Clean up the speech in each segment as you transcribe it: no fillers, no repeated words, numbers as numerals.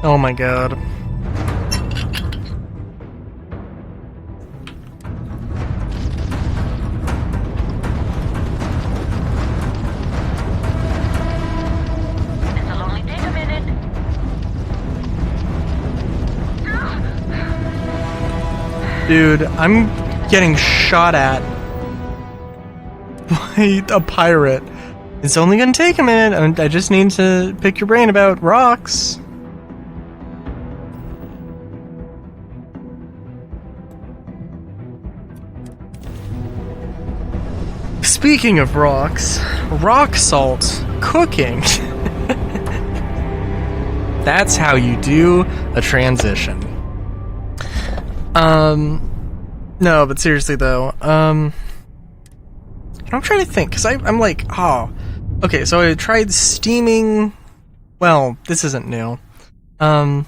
Oh my god. This'll only take a minute. Dude, I'm getting shot at by a pirate. It's only gonna take a minute. I just need to pick your brain about rocks. Speaking of rocks, rock salt cooking. That's how you do a transition. No, but seriously though, I'm trying to think, because I'm like, oh, okay, so I tried steaming, well, this isn't new. I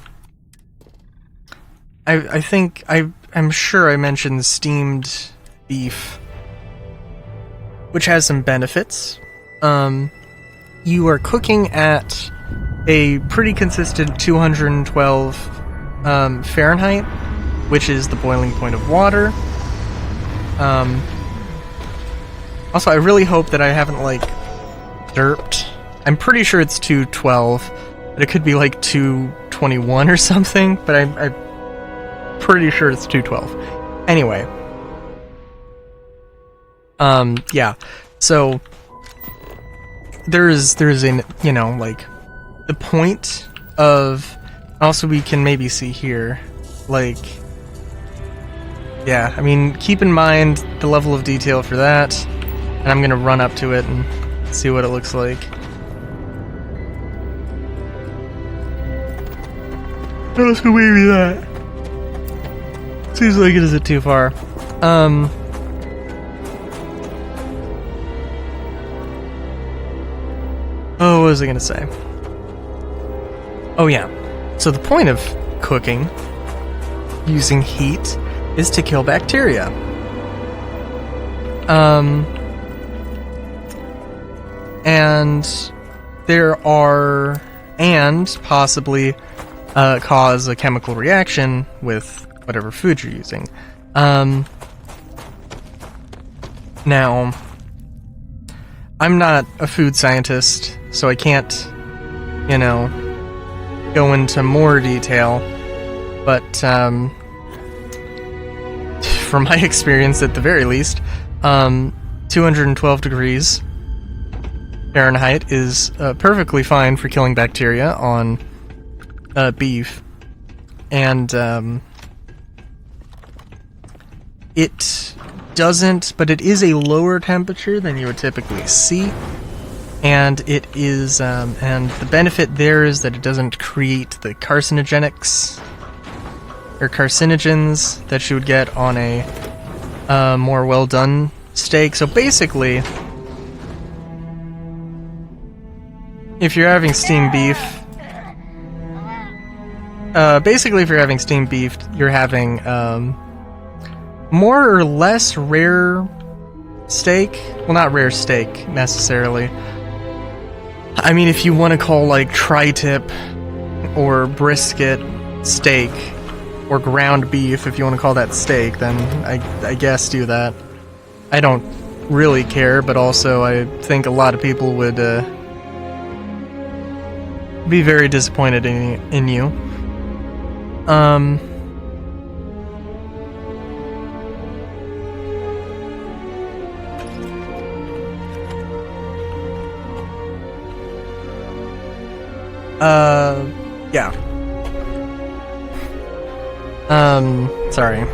think, I'm sure I mentioned steamed beef, which has some benefits. You are cooking at a pretty consistent 212 Fahrenheit, which is the boiling point of water. Also, I really hope that I haven't, like, derped. I'm pretty sure it's 212, but it could be, like, 221 or something, but I'm pretty sure it's 212. Anyway. Yeah. So, there's an, you know, like, the point of... Also, we can maybe see here, like... Yeah, I mean, keep in mind the level of detail for that, and I'm gonna run up to it and see what it looks like. What else could we be that? Seems like it isn't too far. Oh, what was I gonna say? Oh yeah, so the point of cooking using heat is to kill bacteria. And there are, and possibly cause a chemical reaction with whatever food you're using. Now, I'm not a food scientist, so I can't, you know, go into more detail, but from my experience at the very least, 212 degrees Fahrenheit is perfectly fine for killing bacteria on beef, and it doesn't, but it is a lower temperature than you would typically see, and it is, and the benefit there is that it doesn't create the carcinogens that you would get on a more well done steak. So basically, if you're having steamed beef, you're having more or less rare steak. Well, not rare steak necessarily. I mean, if you want to call like tri-tip or brisket steak, or ground beef, if you want to call that steak, then I guess do that. I don't really care, but also I think a lot of people would be very disappointed in you. Yeah. Sorry.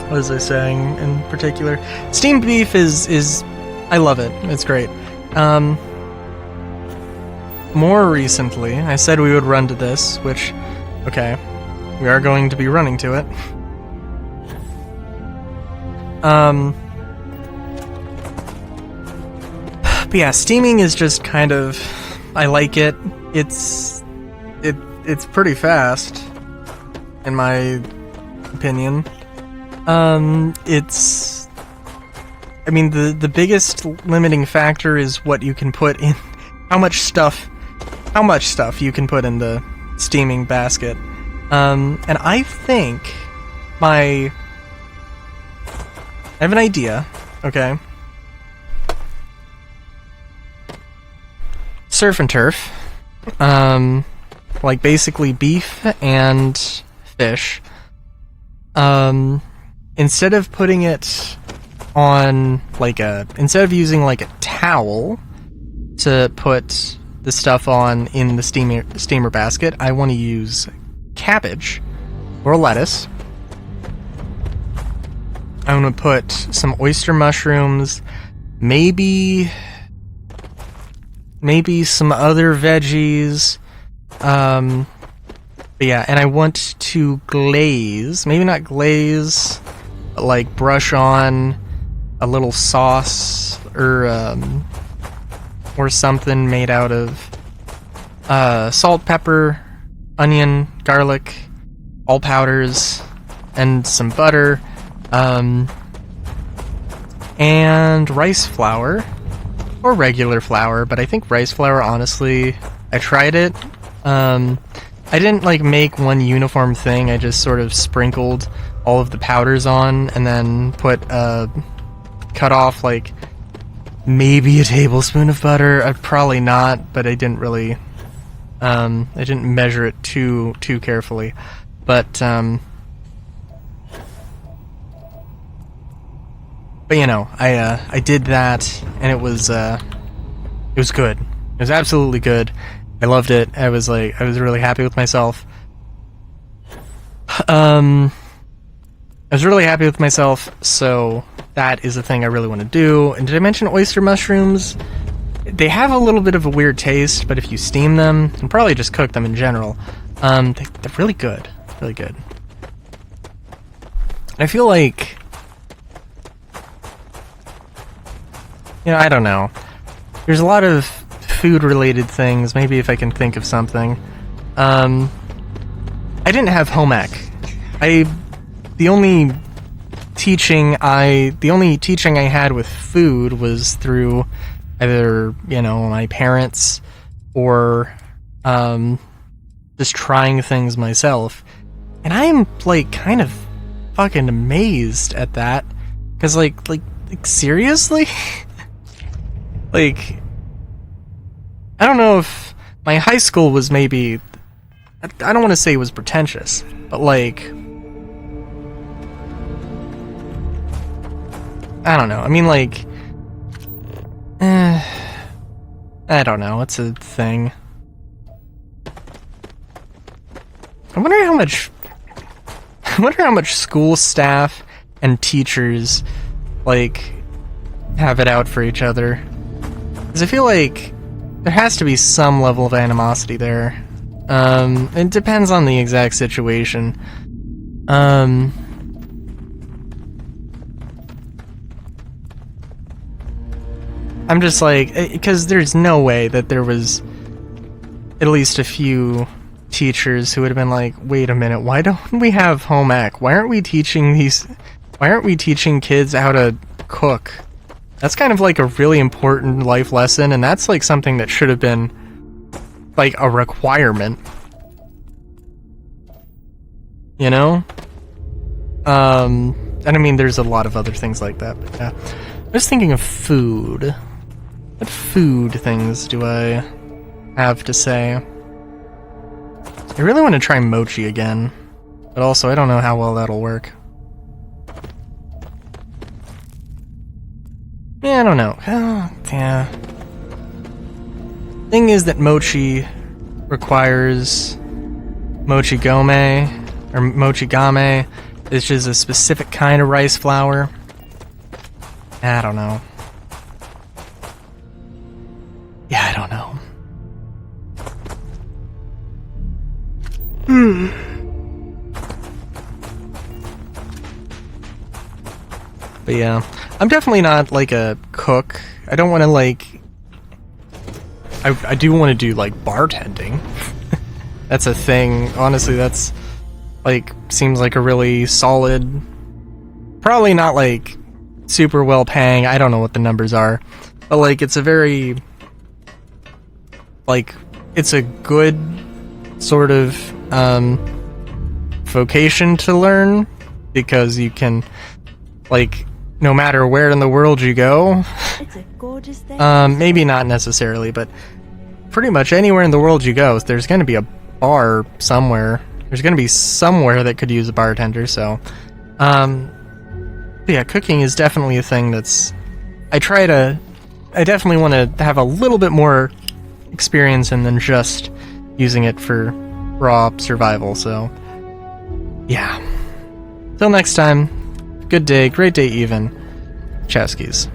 What was I saying in particular? Steamed beef is I love it. It's great. More recently, I said we would run to this, which, okay, we are going to be running to it. But yeah, steaming is just kind of, I like it. It's pretty fast, in my opinion. It's, I mean, the biggest limiting factor is what you can put in, how much stuff you can put in the steaming basket. And I think I have an idea, okay? Surf and turf. Like basically beef and fish. Instead of putting it on like instead of using like a towel to put the stuff on in the steamer basket, I want to use cabbage or lettuce. I want to put some oyster mushrooms, maybe some other veggies. But yeah, and I want to glaze, maybe not glaze, but like brush on a little sauce or something made out of salt, pepper, onion, garlic, all powders, and some butter, and rice flour, or regular flour, but I think rice flour, honestly, I tried it. I didn't like make one uniform thing, I just sort of sprinkled all of the powders on, and then cut off like maybe a tablespoon of butter. Probably not, but I didn't really, I didn't measure it too carefully. But you know, I did that, and it was good. It was absolutely good. I loved it. I was really happy with myself. I was really happy with myself, so that is a thing I really want to do. And did I mention oyster mushrooms? They have a little bit of a weird taste, but if you steam them, and probably just cook them in general, they're really good. Really good. And I feel like, you know, I don't know. There's a lot of food-related things. I can think of something. I didn't have home ec. The only teaching I had with food was through either, you know, my parents or just trying things myself. And I'm like kind of fucking amazed at that, because like seriously? Like, I don't know if my high school was maybe, I don't want to say it was pretentious, but like, I don't know. I mean, like, I don't know. It's a thing. I wonder how much school staff and teachers like have it out for each other. Because I feel like there has to be some level of animosity there. It depends on the exact situation. I'm just like, because there's no way that there was at least a few teachers who would have been like, wait a minute, why don't we have home ec? Why aren't we teaching kids how to cook? That's kind of like a really important life lesson, and that's like something that should have been like a requirement. You know? And I mean, there's a lot of other things like that, but yeah. I was thinking of food. What food things do I have to say? I really want to try mochi again, but also I don't know how well that'll work. Yeah, I don't know. Oh, yeah. Thing is that mochi requires mochigome, or mochigame, which is a specific kind of rice flour. I don't know. Yeah, I don't know. But yeah, I'm definitely not like a cook. I don't want to like... I do want to do like bartending. That's a thing. Honestly, that's like, seems like a really solid... Probably not like super well paying. I don't know what the numbers are. But like, it's a very... Like, it's a good sort of vocation to learn, because you can, like, no matter where in the world you go, It's a gorgeous day. maybe not necessarily, but pretty much anywhere in the world you go, there's going to be a bar somewhere. There's going to be somewhere that could use a bartender, so but yeah, cooking is definitely a thing that's I definitely want to have a little bit more experience in than just using it for raw survival, so yeah. Till next time, good day, great day even. Chowskis.